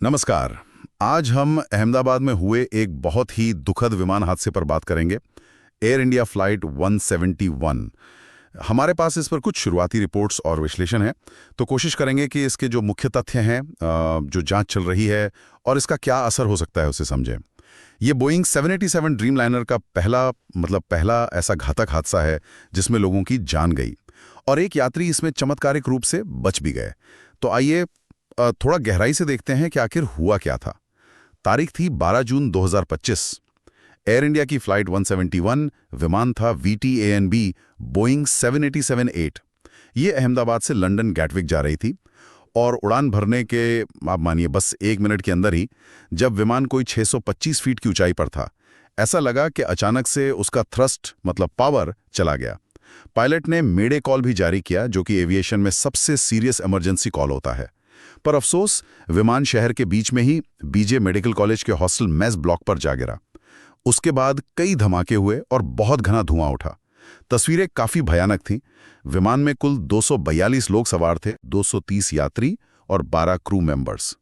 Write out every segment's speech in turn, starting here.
नमस्कार। आज हम अहमदाबाद में हुए एक बहुत ही दुखद विमान हादसे पर बात करेंगे। Air India flight 171। हमारे पास इस पर कुछ शुरुआती रिपोर्ट्स और विश्लेषण है, तो कोशिश करेंगे कि इसके जो मुख्य तथ्य हैं, जो जांच चल रही है और इसका क्या असर हो सकता है उसे समझें। ये बोइंग 787 ड्रीम लाइनर का पहला ऐसा घातक हादसा है जिसमें लोगों की जान गई और एक यात्री इसमें चमत्कारिक रूप से बच भी गए। तो आइए थोड़ा गहराई से देखते हैं कि आखिर हुआ क्या था। तारीख थी 12 जून 2025। एयर इंडिया की फ्लाइट 171 विमान था VTANB बोइंग 787-8। ये अहमदाबाद से लंदन गैटविक जा रही थी और उड़ान भरने के आप मानिए बस 1 मिनट के अंदर ही जब विमान कोई 625 फीट की ऊंचाई पर था, ऐसा लगा कि अचानक से उसका थ्रस्ट पावर चला गया। पायलट ने मेडे कॉल भी जारी किया, जो कि एविएशन में सबसे सीरियस इमरजेंसी कॉल होता है। पर अफसोस, विमान शहर के बीच में ही बीजे मेडिकल कॉलेज के हॉस्टल मेस ब्लॉक पर जा गिरा। उसके बाद कई धमाके हुए और बहुत घना धुआं उठा। तस्वीरें काफी भयानक थीं। विमान में कुल 242 लोग सवार थे, 230 यात्री और 12 क्रू मेंबर्स।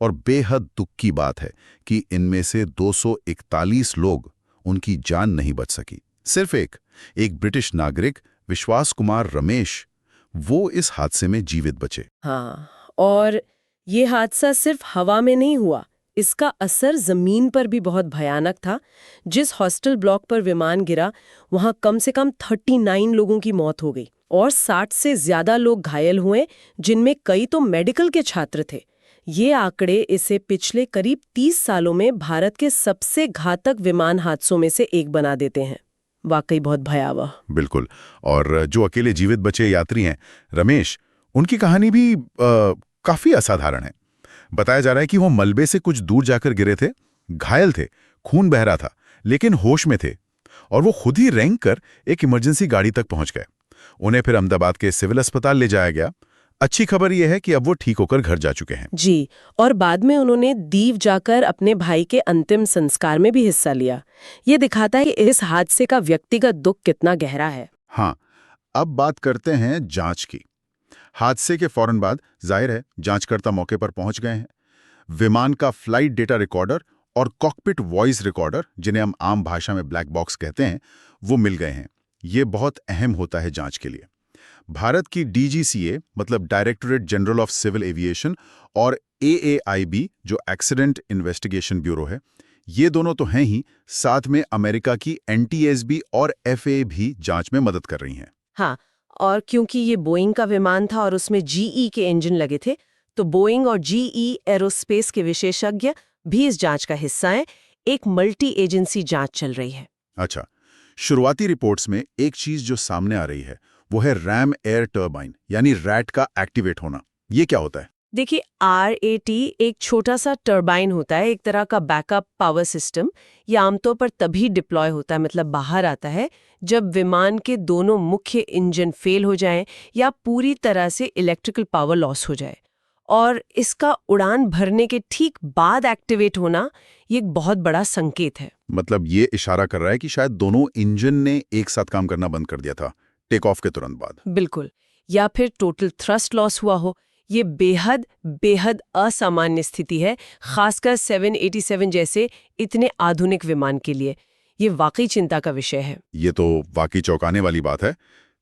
और बेहद दुख की बात है कि इनमें से 241 लोग, उनकी जान नहीं बच सकी। सिर्फ एक ब्रिटिश नागरिक विश्वास कुमार रमेश, वो इस हादसे में जीवित बचे। हाँ, और ये हादसा सिर्फ हवा में नहीं हुआ, इसका असर जमीन पर भी बहुत भयानक था। जिस हॉस्टल ब्लॉक पर विमान गिरा, वहां कम से कम 39 लोगों की मौत हो गई और 60 से ज्यादा लोग घायल हुए, जिनमें कई तो मेडिकल के छात्र थे। ये आंकड़े इसे पिछले करीब 30 सालों में भारत के सबसे घातक विमान हादसों में से एक बना देते हैं। वाकई बहुत भयावह। बिल्कुल। और जो अकेले जीवित बचे यात्री हैं, रमेश, उनकी कहानी भी काफी असाधारण है। बताया जा रहा है कि वो मलबे से कुछ दूर जाकर गिरे थे, घायल थे, खून बह रहा था, लेकिन होश में थे और वो खुद ही रेंग कर एक इमरजेंसी गाड़ी तक पहुंच गए। उन्हें फिर अहमदाबाद के सिविल अस्पताल ले जाया गया। अच्छी खबर यह है कि अब वो ठीक होकर घर जा चुके हैं। जी, और बाद में उन्होंने दीव जाकर अपने भाई के अंतिम संस्कार में भी हिस्सा लिया। ये दिखाता है कि इस हादसे का व्यक्तिगत दुख कितना गहरा है। हाँ, अब बात करते हैं जांच की। हादसे के फौरन बाद जाहिर है जांचकर्ता मौके पर पहुंच गए हैं। विमान का फ्लाइट डेटा रिकॉर्डर और कॉकपिट वॉइस रिकॉर्डर, जिन्हें हम आम भाषा में ब्लैक बॉक्स कहते हैं, वो मिल गए हैं। ये बहुत अहम होता है जांच के लिए। भारत की DGCA directorate general of civil aviation और AAIB जो एक्सीडेंट इन्वेस्टिगेशन ब्यूरो है, ये दोनों तो हैं ही, साथ में अमेरिका की NTSB और FAA भी जांच में मदद कर रही हैं। हाँ, और क्योंकि ये बोइंग का विमान था और उसमें GE के इंजन लगे थे, तो बोइंग और GE एरोस्पेस के विशेषज्ञ भी इस जांच का हिस्सा हैं। एक मल्टी एजेंसी जांच चल रही है। अच्छा, शुरुआती रिपोर्ट्स में एक चीज जो सामने आ रही है वो है रैम एयर टर्बाइन यानी रैट का एक्टिवेट होना। ये क्या होता है? देखिए, RAT एक छोटा सा टर्बाइन होता है, एक तरह का बैकअप पावर सिस्टम। ये आमतौर पर तभी डिप्लॉय होता है, बाहर आता है, जब विमान के दोनों मुख्य इंजन फेल हो जाएं या पूरी तरह से इलेक्ट्रिकल पावर लॉस हो जाए। और इसका उड़ान भरने के ठीक बाद एक्टिवेट होना, ये एक बहुत बड़ा संकेत है। ये इशारा कर रहा है कि शायद दोनों इंजन ने एक साथ काम करना बंद कर दिया था टेक ऑफ के तुरंत बाद। बिल्कुल। या फिर टोटल थ्रस्ट लॉस हुआ हो। ये बेहद बेहद असामान्य स्थिति है, खासकर 787 जैसे इतने आधुनिक विमान के लिए। ये वाकई चिंता का विषय है। ये तो वाकई चौंकाने वाली बात है,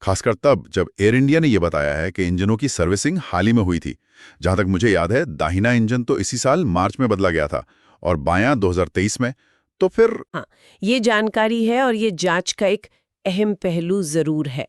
खासकर तब जब एयर इंडिया ने यह बताया है कि इंजनों की सर्विसिंग हाल ही में हुई थी। जहां तक मुझे याद है, दाहिना इंजन तो इसी साल मार्च में बदला गया था और बायां 2023 में। तो फिर हाँ, ये जानकारी है और ये जांच का एक अहम पहलू जरूर है।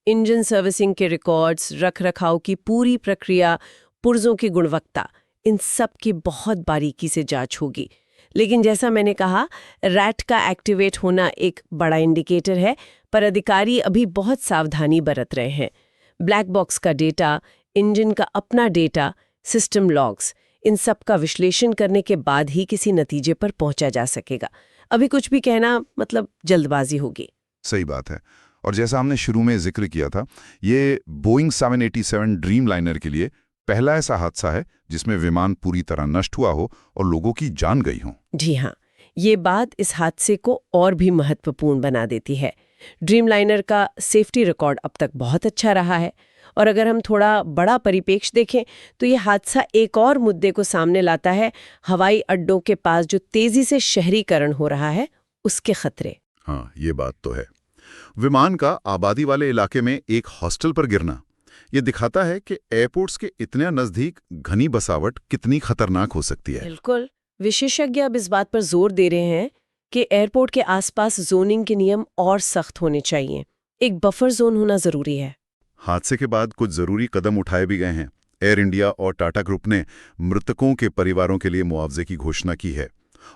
इंजन सर्विसिंग के रिकॉर्ड्स, रखरखाव की पूरी प्रक्रिया, पुर्जों की गुणवत्ता, इन सब की बहुत बारीकी से जांच होगी। लेकिन जैसा मैंने कहा, रैट का एक्टिवेट होना एक बड़ा इंडिकेटर है, पर अधिकारी अभी बहुत सावधानी बरत रहे हैं। ब्लैक बॉक्स का डेटा, इंजन का अपना डेटा, सिस्टम लॉग्स, इन सब का विश्लेषण करने के बाद ही किसी नतीजे पर पहुंचा जा सकेगा। अभी कुछ भी कहना जल्दबाजी होगी। सही बात है। और जैसा हमने शुरू में जिक्र किया था, ये बोइंग 787 ड्रीम लाइनर के लिए पहला ऐसा हादसा है जिसमें विमान पूरी तरह नष्ट हुआ हो और लोगों की जान गई हो। जी हाँ, ये बात इस हादसे को और भी महत्वपूर्ण बना देती है। ड्रीम लाइनर का सेफ्टी रिकॉर्ड अब तक बहुत अच्छा रहा है और अगर हम थोड़ा बड़ा परिप्रेक्ष्य देखें तो ये हादसा एक और मुद्दे को सामने लाता है, हवाई अड्डों के पास जो तेजी से शहरीकरण हो रहा है उसके खतरे। हाँ, ये बात तो है। विमान का आबादी वाले इलाके में एक हॉस्टल पर गिरना, ये दिखाता है कि एयरपोर्ट्स के इतने नजदीक घनी बसावट कितनी खतरनाक हो सकती है। बिल्कुल। विशेषज्ञ अब इस बात पर जोर दे रहे हैं कि एयरपोर्ट के आसपास जोनिंग के नियम और सख्त होने चाहिए। एक बफर जोन होना जरूरी है। हादसे के बाद कुछ जरूरी कदम उठाए भी गए हैं। एयर इंडिया और टाटा ग्रुप ने मृतकों के परिवारों के लिए मुआवजे की घोषणा की है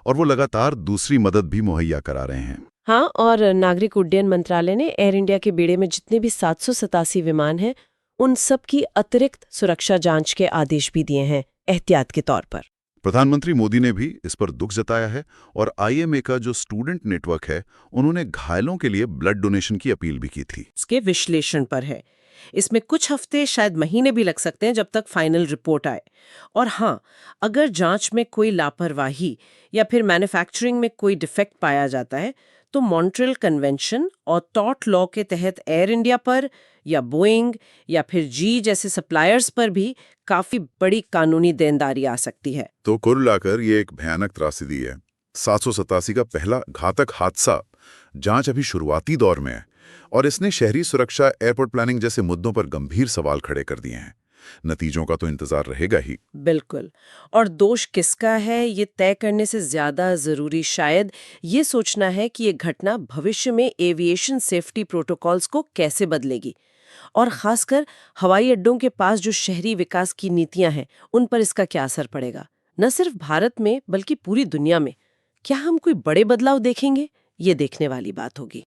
और वो लगातार दूसरी मदद भी मुहैया करा रहे हैं। हाँ, और नागरिक उड्डयन मंत्रालय ने एयर इंडिया के बेड़े में जितने भी 787 विमान हैं उन सब की अतिरिक्त सुरक्षा जांच के आदेश भी दिए हैं, एहतियात के तौर पर। प्रधानमंत्री मोदी ने भी इस पर दुख जताया है और आईएमए का जो स्टूडेंट नेटवर्क है, उन्होंने घायलों के लिए ब्लड डोनेशन की अपील भी की थी। इसके विश्लेषण पर है। इसमें कुछ हफ्ते शायद महीने भी लग सकते हैं जब तक फाइनल रिपोर्ट आए। और हाँ, अगर जांच में कोई लापरवाही या फिर मैन्युफैक्चरिंग में कोई डिफेक्ट पाया जाता है तो मॉन्ट्रियल कन्वेंशन और टॉर्ट लॉ के तहत एयर इंडिया पर या बोइंग या फिर जी जैसे सप्लायर्स पर भी काफी बड़ी कानूनी देनदारी आ सकती है। तो कुल मिलाकर ये एक भयानक त्रासदी है। 787 का पहला घातक हादसा जांच अभी शुरुआती दौर में है और इसने शहरी सुरक्षा, एयरपोर्ट प्लानिंग जैसे मुद्दों पर गंभीर सवाल खड़े कर दिए हैं। नतीजों का तो इंतजार रहेगा ही। बिल्कुल। और दोष किसका है ये तय करने से ज्यादा जरूरी शायद ये सोचना है कि ये घटना भविष्य में एविएशन सेफ्टी प्रोटोकॉल्स को कैसे बदलेगी और खासकर हवाई अड्डों के पास जो शहरी विकास की नीतियां हैं उन पर इसका क्या असर पड़ेगा, न सिर्फ भारत में बल्कि पूरी दुनिया में। क्या हम कोई बड़े बदलाव देखेंगे? ये देखने वाली बात होगी।